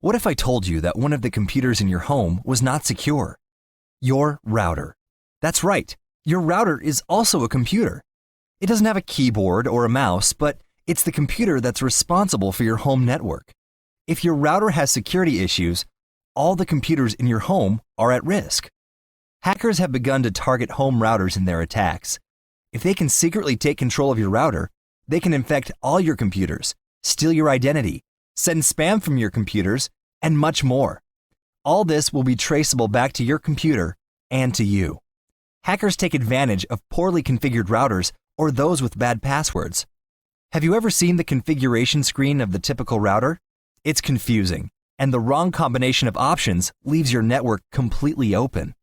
What if I told you that one of the computers in your home was not secure? Your router. That's right, your router is also a computer. It doesn't have a keyboard or a mouse, but it's the computer that's responsible for your home network. If your router has security issues, all the computers in your home are at risk. Hackers have begun to target home routers in their attacks. If they can secretly take control of your router, they can infect all your computers, steal your identity, send spam from your computers, and much more. All this will be traceable back to your computer and to you. Hackers take advantage of poorly configured routers or those with bad passwords. Have you ever seen the configuration screen of the typical router? It's confusing, and the wrong combination of options leaves your network completely open.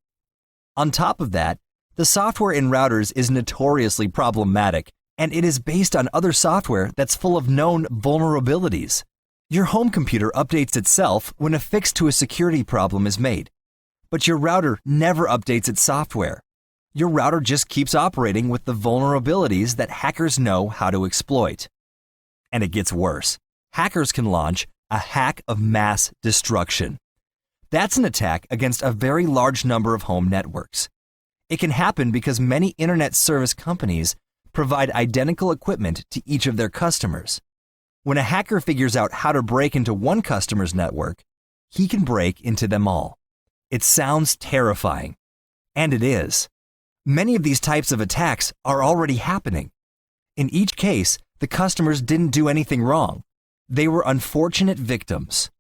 On top of that, the software in routers is notoriously problematic, and it is based on other software that's full of known vulnerabilities. Your home computer updates itself when a fix to a security problem is made, but your router never updates its software. Your router just keeps operating with the vulnerabilities that hackers know how to exploit. And it gets worse. Hackers can launch a hack of mass destruction. That's an attack against a very large number of home networks. It can happen because many internet service companies provide identical equipment to each of their customers. When a hacker figures out how to break into one customer's network, he can break into them all. It sounds terrifying, and it is. Many of these types of attacks are already happening. In each case, the customers didn't do anything wrong. They were unfortunate victims.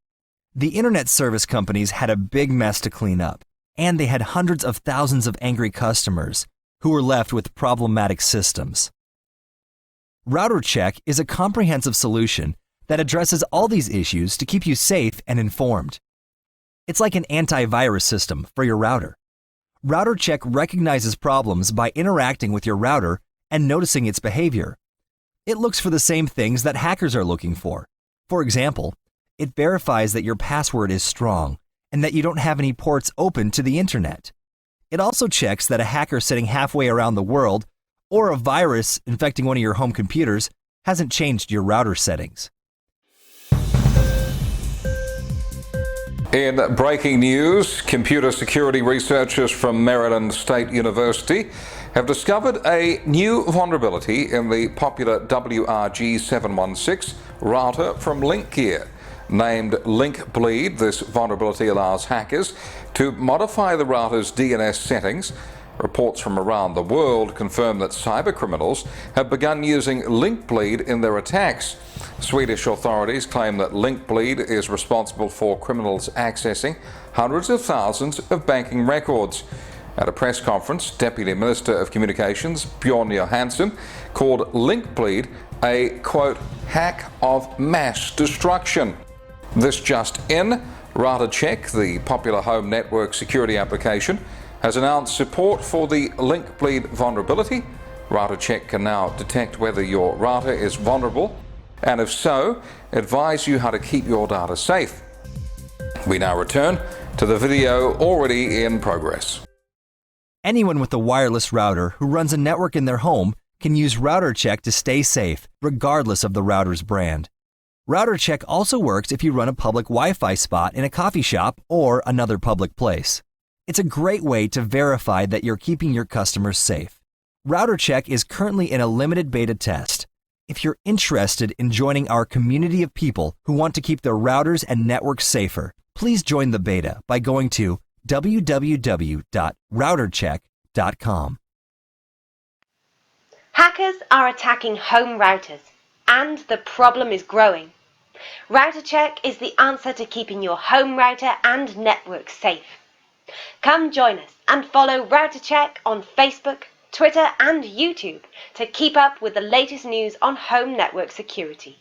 The internet service companies had a big mess to clean up, and they had hundreds of thousands of angry customers who were left with problematic systems. RouterCheck is a comprehensive solution that addresses all these issues to keep you safe and informed. It's like an antivirus system for your router. RouterCheck recognizes problems by interacting with your router and noticing its behavior. It looks for the same things that hackers are looking for. For example, it verifies that your password is strong and that you don't have any ports open to the internet. It also checks that a hacker sitting halfway around the world or a virus infecting one of your home computers hasn't changed your router settings. In breaking news, computer security researchers from Maryland State University have discovered a new vulnerability in the popular WRG716 router from Linkgear. Named Link Bleed, this vulnerability allows hackers to modify the router's DNS settings. Reports from around the world confirm that cybercriminals have begun using Link Bleed in their attacks. Swedish authorities claim that Link Bleed is responsible for criminals accessing hundreds of thousands of banking records. At a press conference, Deputy Minister of Communications Bjorn Johansson called Link Bleed a, quote, hack of mass destruction. This just in, RouterCheck, the popular home network security application, has announced support for the Link Bleed vulnerability. RouterCheck can now detect whether your router is vulnerable, and if so, advise you how to keep your data safe. We now return to the video already in progress. Anyone with a wireless router who runs a network in their home can use RouterCheck to stay safe, regardless of the router's brand. RouterCheck also works if you run a public Wi-Fi spot in a coffee shop or another public place. It's a great way to verify that you're keeping your customers safe. RouterCheck is currently in a limited beta test. If you're interested in joining our community of people who want to keep their routers and networks safer, please join the beta by going to www.routercheck.com. Hackers are attacking home routers, and the problem is growing. RouterCheck is the answer to keeping your home router and network safe. Come join us and follow RouterCheck on Facebook, Twitter and YouTube to keep up with the latest news on home network security.